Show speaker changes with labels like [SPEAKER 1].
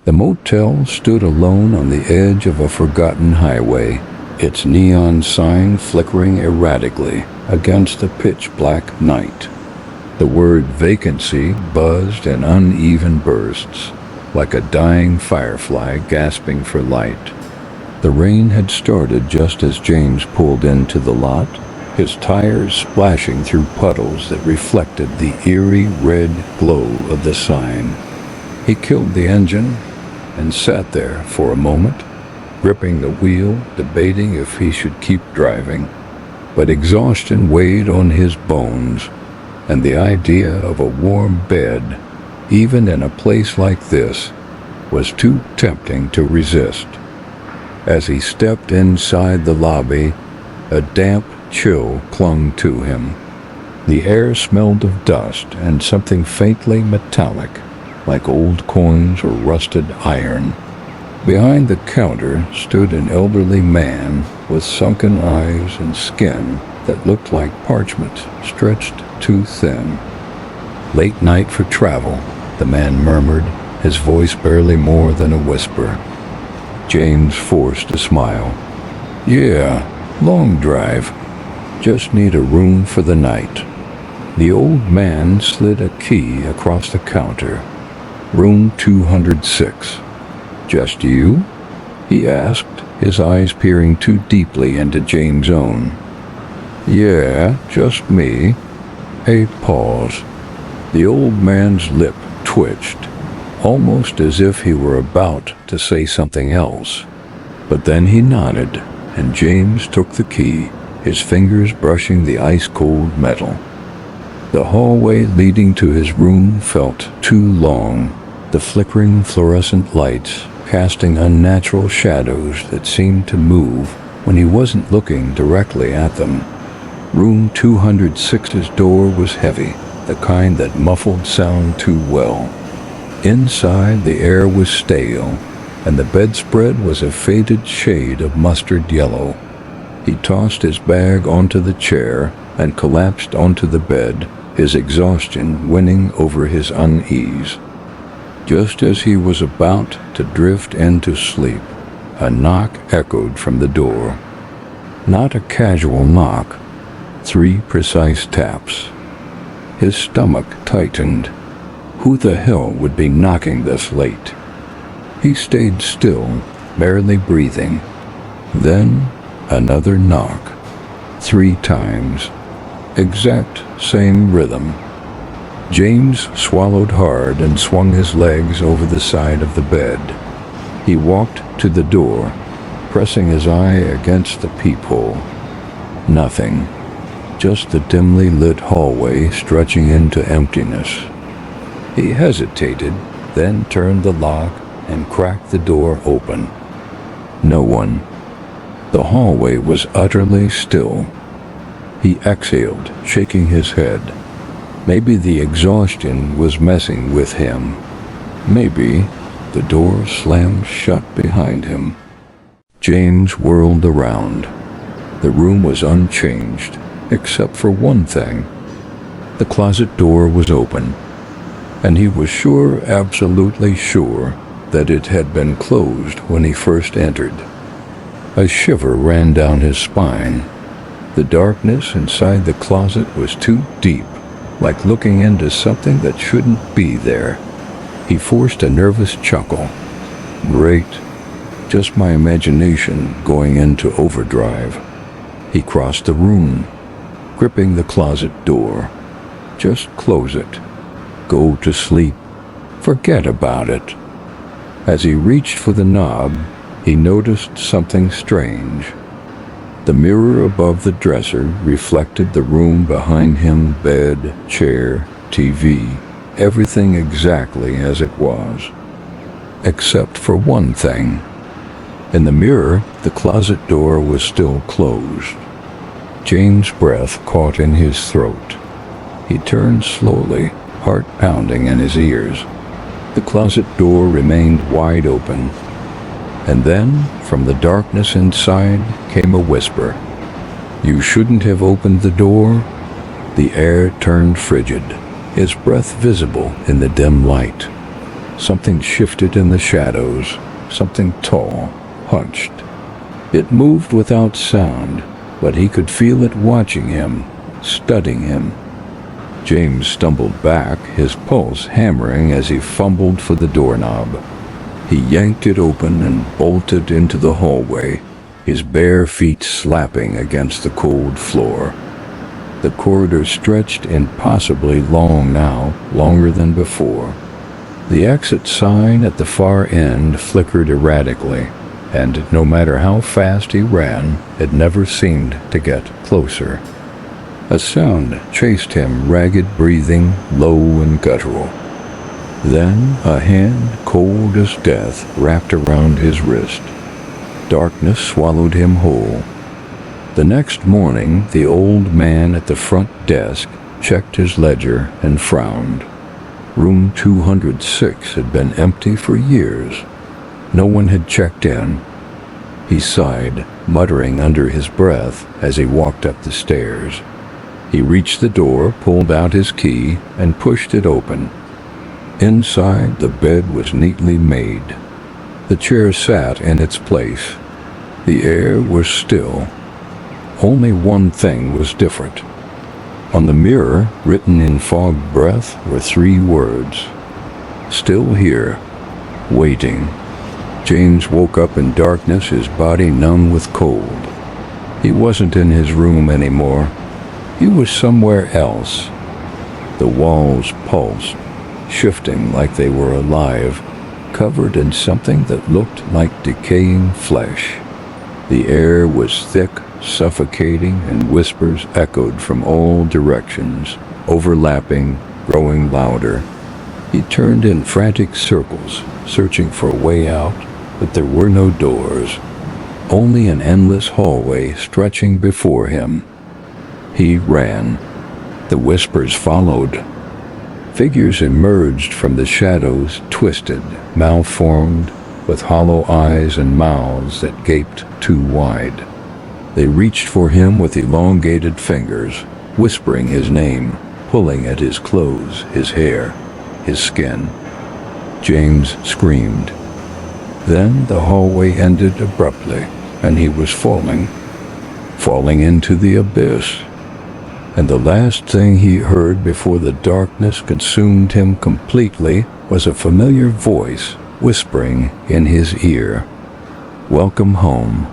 [SPEAKER 1] The motel stood alone on the edge of a forgotten highway, its neon sign flickering erratically against the pitch-black night. The word vacancy buzzed in uneven bursts, like a dying firefly gasping for light. The rain had started just as James pulled into the lot, his tires splashing through puddles that reflected the eerie red glow of the sign. He killed the engine and sat there for a moment, gripping the wheel, debating if he should keep driving. But exhaustion weighed on his bones, and the idea of a warm bed, even in a place like this, was too tempting to resist. As he stepped inside the lobby, a damp chill clung to him. The air smelled of dust and something faintly metallic, like old coins or rusted iron. Behind the counter stood an elderly man with sunken eyes and skin that looked like parchment stretched too thin. "Late night for travel," the man murmured, his voice barely more than a whisper. James forced a smile. "Yeah, long drive. Just need a room for the night." The old man slid a key across the counter. "Room 206. "Just you?" he asked, his eyes peering too deeply into James' own. "Yeah, just me." A pause. The old man's lip twitched, almost as if he were about to say something else. But then he nodded, and James took the key, his fingers brushing the ice-cold metal. The hallway leading to his room felt too long, the flickering fluorescent lights casting unnatural shadows that seemed to move when he wasn't looking directly at them. Room 206's door was heavy, the kind that muffled sound too well. Inside, the air was stale, and the bedspread was a faded shade of mustard yellow. He tossed his bag onto the chair and collapsed onto the bed, his exhaustion winning over his unease. Just as he was about to drift into sleep, a knock echoed from the door. Not a casual knock, 3 precise taps. His stomach tightened. Who the hell would be knocking this late? He stayed still, barely breathing. Then another knock, 3 times. Exact same rhythm. James swallowed hard and swung his legs over the side of the bed. He walked to the door, pressing his eye against the peephole. Nothing. Just the dimly lit hallway stretching into emptiness. He hesitated, then turned the lock and cracked the door open. No one. The hallway was utterly still. He exhaled, shaking his head. Maybe the exhaustion was messing with him. Maybe the door slammed shut behind him. James whirled around. The room was unchanged, except for one thing. The closet door was open, and he was sure, absolutely sure, that it had been closed when he first entered. A shiver ran down his spine. The darkness inside the closet was too deep, like looking into something that shouldn't be there. He forced a nervous chuckle. Great. Just my imagination going into overdrive. He crossed the room, gripping the closet door. Just close it. Go to sleep. Forget about it. As he reached for the knob, he noticed something strange. The mirror above the dresser reflected the room behind him, bed, chair, TV, everything exactly as it was. Except for one thing. In the mirror, the closet door was still closed. James' breath caught in his throat. He turned slowly, heart pounding in his ears. The closet door remained wide open. And then, from the darkness inside, came a whisper. "You shouldn't have opened the door." The air turned frigid, his breath visible in the dim light. Something shifted in the shadows, something tall, hunched. It moved without sound, but he could feel it watching him, studying him. James stumbled back, his pulse hammering as he fumbled for the doorknob. He yanked it open and bolted into the hallway, his bare feet slapping against the cold floor. The corridor stretched impossibly long now, longer than before. The exit sign at the far end flickered erratically, and no matter how fast he ran, it never seemed to get closer. A sound chased him, ragged breathing, low and guttural. Then a hand, cold as death, wrapped around his wrist. Darkness swallowed him whole. The next morning, the old man at the front desk checked his ledger and frowned. Room 206 had been empty for years. No one had checked in. He sighed, muttering under his breath as he walked up the stairs. He reached the door, pulled out his key, and pushed it open. Inside, the bed was neatly made. The chair sat in its place. The air was still. Only one thing was different. On the mirror, written in fog breath, were 3 words. Still here, waiting. James woke up in darkness, his body numb with cold. He wasn't in his room anymore. He was somewhere else. The walls pulsed, shifting like they were alive, covered in something that looked like decaying flesh. The air was thick, suffocating, and whispers echoed from all directions, overlapping, growing louder. He turned in frantic circles, searching for a way out, but there were no doors, only an endless hallway stretching before him. He ran. The whispers followed. Figures emerged from the shadows, twisted, malformed, with hollow eyes and mouths that gaped too wide. They reached for him with elongated fingers, whispering his name, pulling at his clothes, his hair, his skin. James screamed. Then the hallway ended abruptly, and he was falling into the abyss. And the last thing he heard before the darkness consumed him completely was a familiar voice whispering in his ear, "Welcome home."